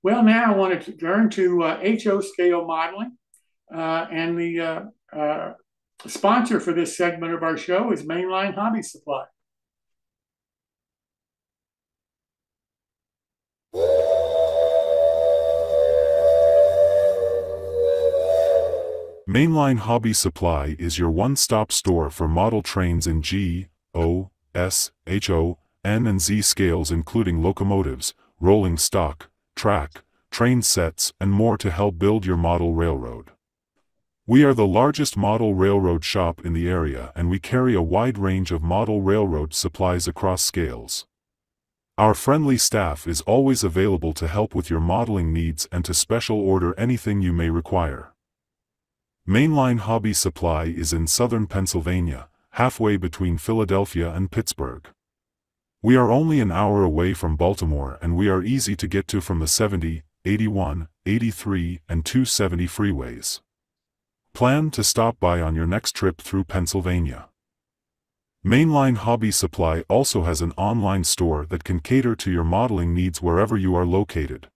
Well, now I want to turn to HO scale modeling. And the sponsor for this segment of our show is Mainline Hobby Supply. Mainline Hobby Supply is your one-stop store for model trains in G, O, S, HO, N and Z scales, including locomotives, rolling stock, track, train sets, and more to help build your model railroad. We are the largest model railroad shop in the area, and we carry a wide range of model railroad supplies across scales. Our friendly staff is always available to help with your modeling needs and to special order anything you may require. Mainline Hobby Supply is in southern Pennsylvania, halfway between Philadelphia and Pittsburgh. We are only an hour away from Baltimore, and we are easy to get to from the 70, 81, 83, and 270 freeways. Plan to stop by on your next trip through Pennsylvania. Mainline Hobby Supply also has an online store that can cater to your modeling needs wherever you are located.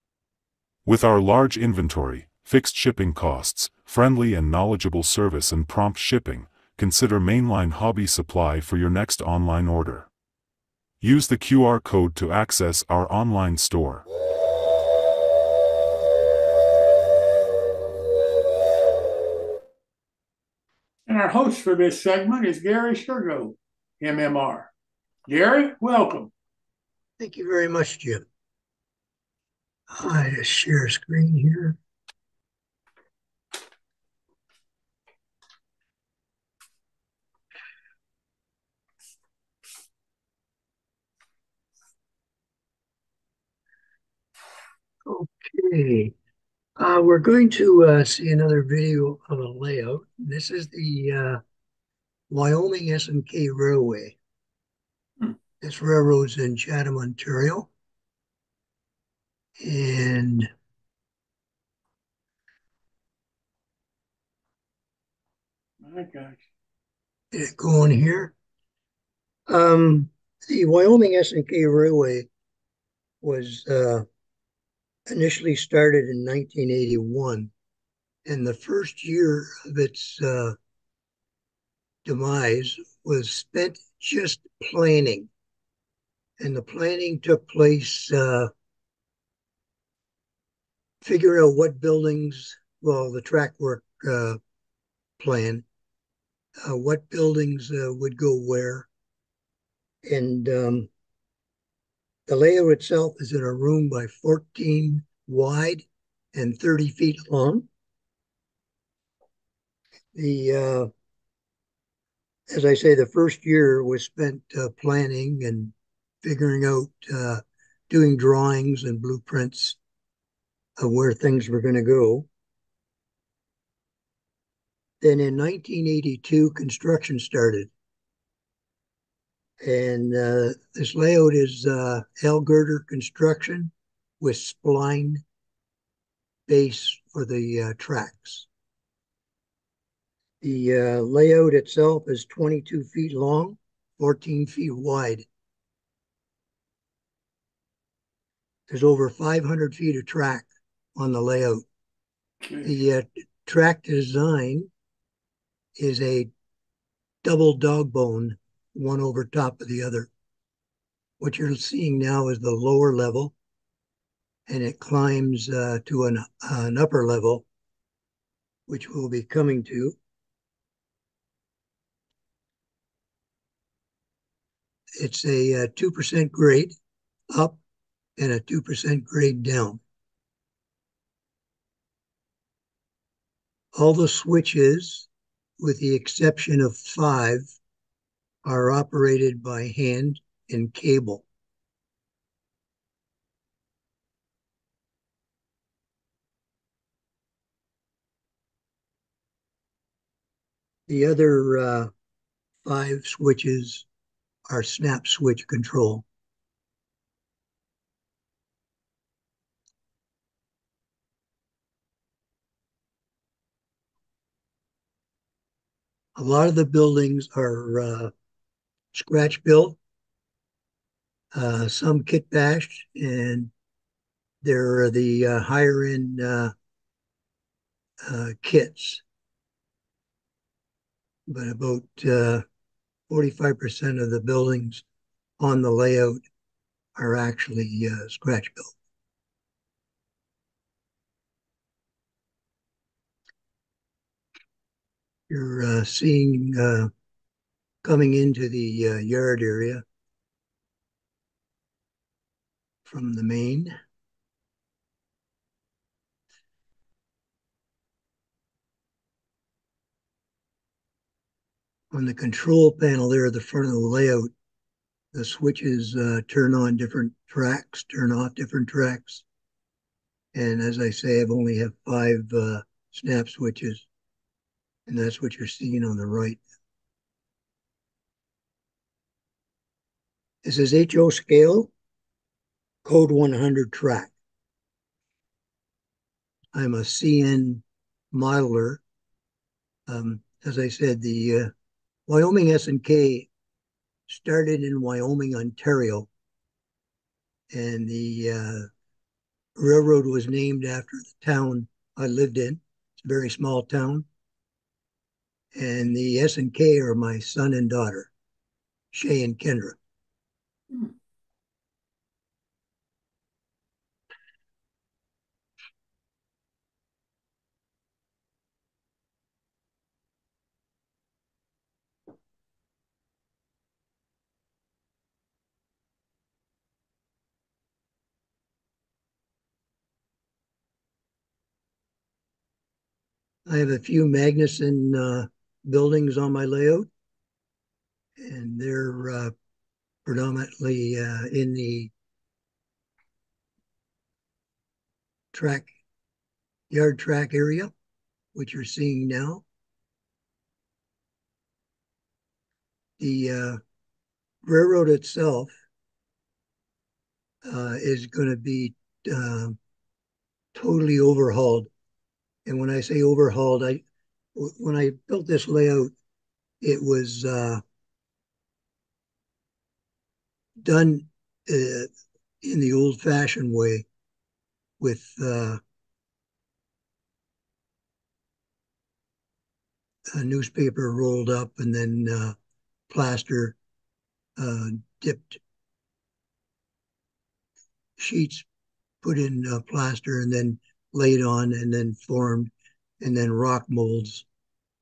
With our large inventory, fixed shipping costs, friendly and knowledgeable service and prompt shipping, consider Mainline Hobby Supply for your next online order. Use the QR code to access our online store. And our host for this segment is Gary Shurgold, MMR. Gary, welcome. Thank you very much, Jim. I just share screen here. Okay. We're going to see another video of a layout. This is the Wyoming S&K Railway. This railroad's in Chatham, Ontario. And My gosh. get it going here. The Wyoming S&K Railway was initially started in 1981, and the first year of its demise was spent just planning. And the planning took place figure out what buildings, well, the track work plan, what buildings would go where. And the layout itself is in a room by 14 wide and 30 feet long. As I say, the first year was spent planning and figuring out, doing drawings and blueprints of where things were going to go. Then in 1982, construction started. And this layout is L girder construction with spline base for the tracks. The layout itself is 22 feet long, 14 feet wide. There's over 500 feet of track on the layout. The track design is a double dog bone, one over top of the other. What you're seeing now is the lower level, and it climbs to an upper level, which we'll be coming to. It's a 2% grade up and a 2% grade down. All the switches, with the exception of 5, are operated by hand and cable. The other 5 switches are snap switch control. A lot of the buildings are scratch built, some kit bashed, and They're the higher end kits, but about 45% of the buildings on the layout are actually scratch built. You're seeing coming into the yard area from the main. On the control panel there at the front of the layout, the switches turn on different tracks, turn off different tracks. And as I say, I've only have 5 snap switches, and that's what you're seeing on the right. This is HO scale, code 100 track. I'm a CN modeler. As I said, the Wyoming S&K started in Wyoming, Ontario, and the railroad was named after the town I lived in. It's a very small town. And the S&K are my son and daughter, Shay and Kendra. I have a few Magnuson buildings on my layout, and they're predominantly in the yard track area, which you're seeing now. The railroad itself is going to be totally overhauled. And when I say overhauled, when I built this layout, it was done in the old-fashioned way with a newspaper rolled up and then plaster, dipped sheets put in plaster and then laid on and then formed, and then rock molds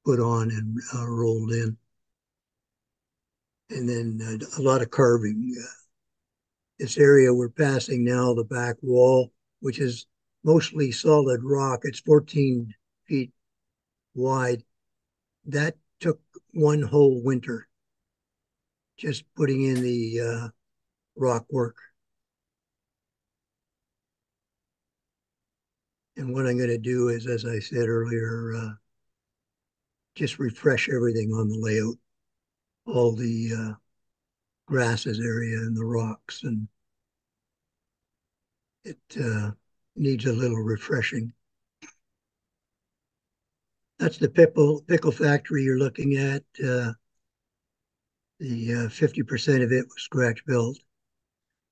put on and rolled in. And then a lot of carving. This area we're passing now, the back wall, which is mostly solid rock, it's 14 feet wide. That took one whole winter just putting in the rock work. And what I'm going to do is, as I said earlier, just refresh everything on the layout, all the grasses area and the rocks, and it needs a little refreshing. That's the pickle factory you're looking at. The 50% of it was scratch built.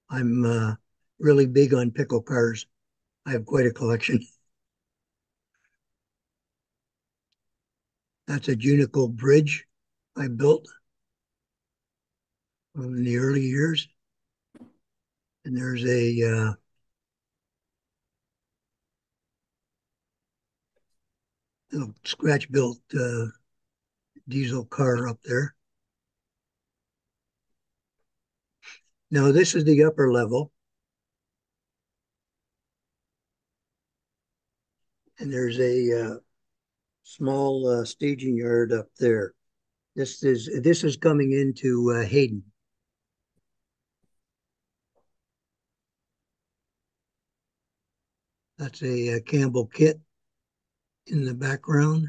I'm really big on pickle cars. I have quite a collection. That's a Junico bridge I built in the early years. And there's a scratch built diesel car up there. Now this is the upper level. And there's a small staging yard up there. This is coming into Hayden. That's a Campbell kit in the background.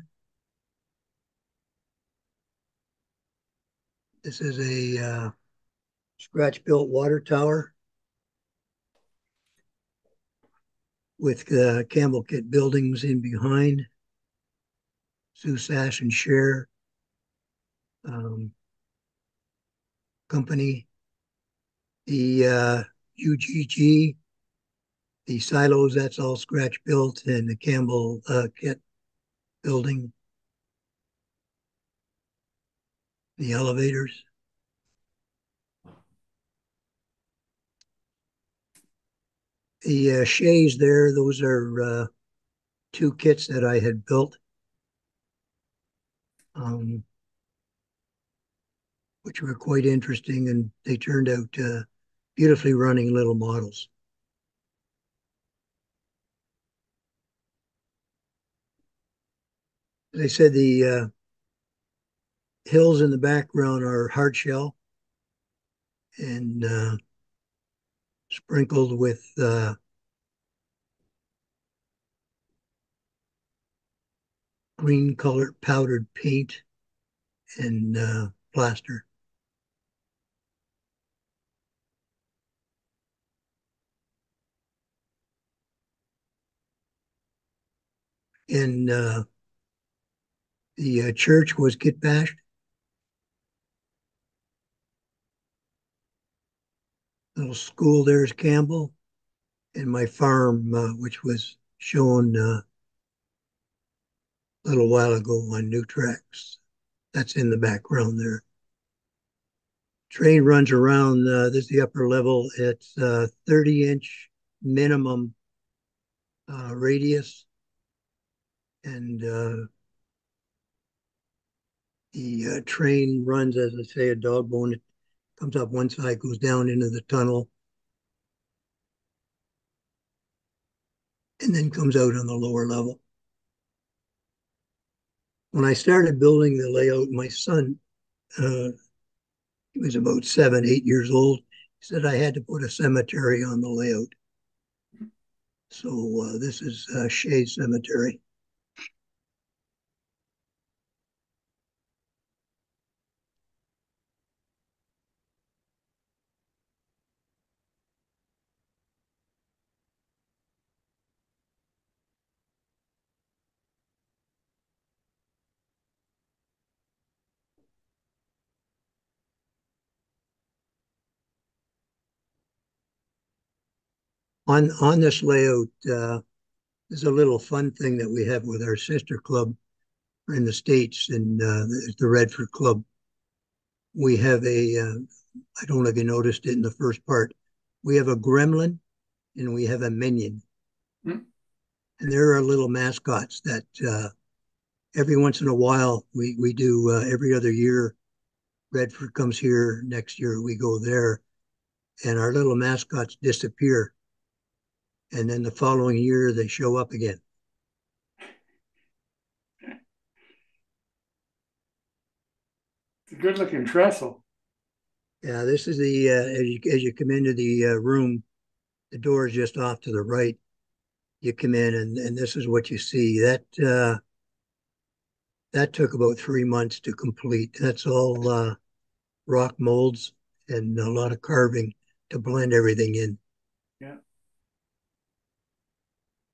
This is a scratch-built water tower with Campbell kit buildings in behind. Sioux Sash and Share company. The UGG The silos, that's all scratch built, and the Campbell kit building, the elevators. The shays there, those are two kits that I had built, which were quite interesting, and they turned out beautifully running little models. As I said, the hills in the background are hard shell and sprinkled with green colored powdered paint and plaster. And the church was kit bashed. Little school there's Campbell, and my farm, which was shown a little while ago on New Tracks. That's in the background there. Train runs around, this is the upper level. It's 30-inch minimum radius. And the train runs, as I say, a dog bone. It comes up one side, goes down into the tunnel, and then comes out on the lower level. When I started building the layout, my son, he was about 7, 8 years old. He said I had to put a cemetery on the layout. So this is Shea Cemetery. On this layout, there's a little fun thing that we have with our sister club in the States, and the Redford Club. We have I don't know if you noticed it in the first part, we have a gremlin and we have a minion. Mm. And there are little mascots that every once in a while we do every other year. Redford comes here, next year we go there, and our little mascots disappear. And then the following year they show up again. It's a good looking trestle. Yeah, this is the, as you come into the room, the door is just off to the right. You come in and this is what you see. That took about 3 months to complete. That's all rock molds and a lot of carving to blend everything in. Yeah.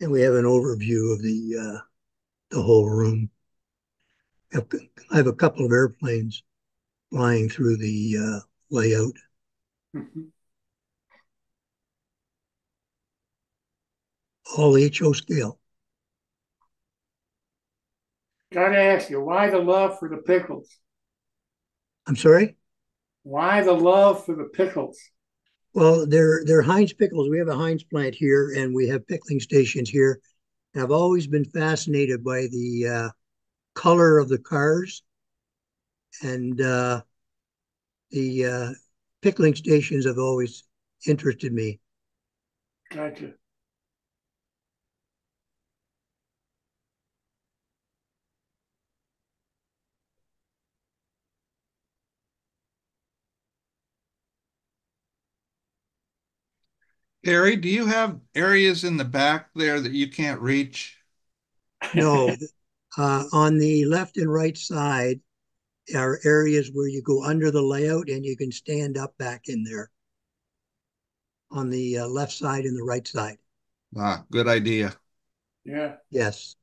And we have an overview of the whole room. I have a couple of airplanes flying through the layout. Mm-hmm. All HO scale. Gotta ask you, why the love for the pickles? I'm sorry? Why the love for the pickles? Well, they're Heinz pickles. We have a Heinz plant here, and we have pickling stations here. And I've always been fascinated by the color of the cars, and the pickling stations have always interested me. Gotcha. Gary, do you have areas in the back there that you can't reach? No. On the left and right side are areas where you go under the layout and you can stand up back in there on the left side and the right side. Ah, good idea. Yeah. Yes.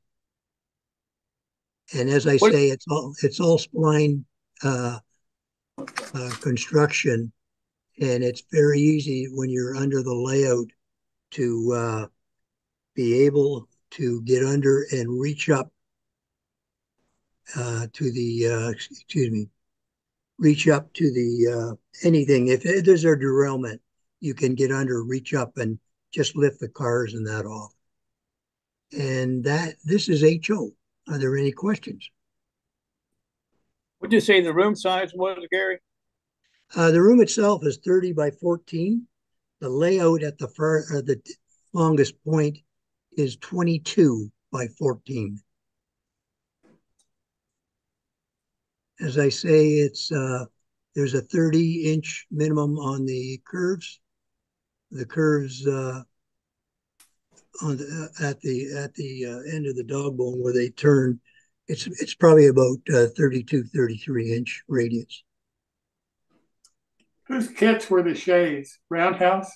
And as I say, it's all spline construction, and it's very easy when you're under the layout to be able to get under and reach up to the, reach up to the anything. If there's a derailment, you can get under, reach up, and just lift the cars and that off. And this is HO. Are there any questions? What did you say the room size was, Gary? The room itself is 30 by 14. The layout at the longest point is 22 by 14. As I say, it's there's a 30-inch minimum on the curves. The curves at the end of the dog bone where they turn, it's probably about 32, 33-inch radius. Whose kits were the Shays? Roundhouse?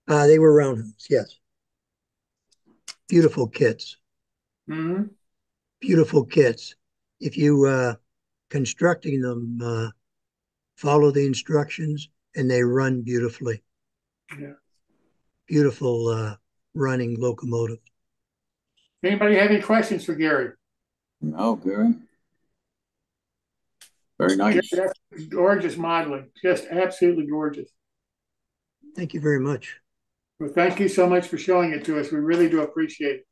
They were roundhouse, yes. Beautiful kits. Mm-hmm. Beautiful kits. If you constructing them, follow the instructions, and they run beautifully. Yeah. Beautiful running locomotive. Anybody have any questions for Gary? No, Gary. Very nice. Gary, that's gorgeous modeling. Just absolutely gorgeous. Thank you very much. Well, thank you so much for showing it to us. We really do appreciate it.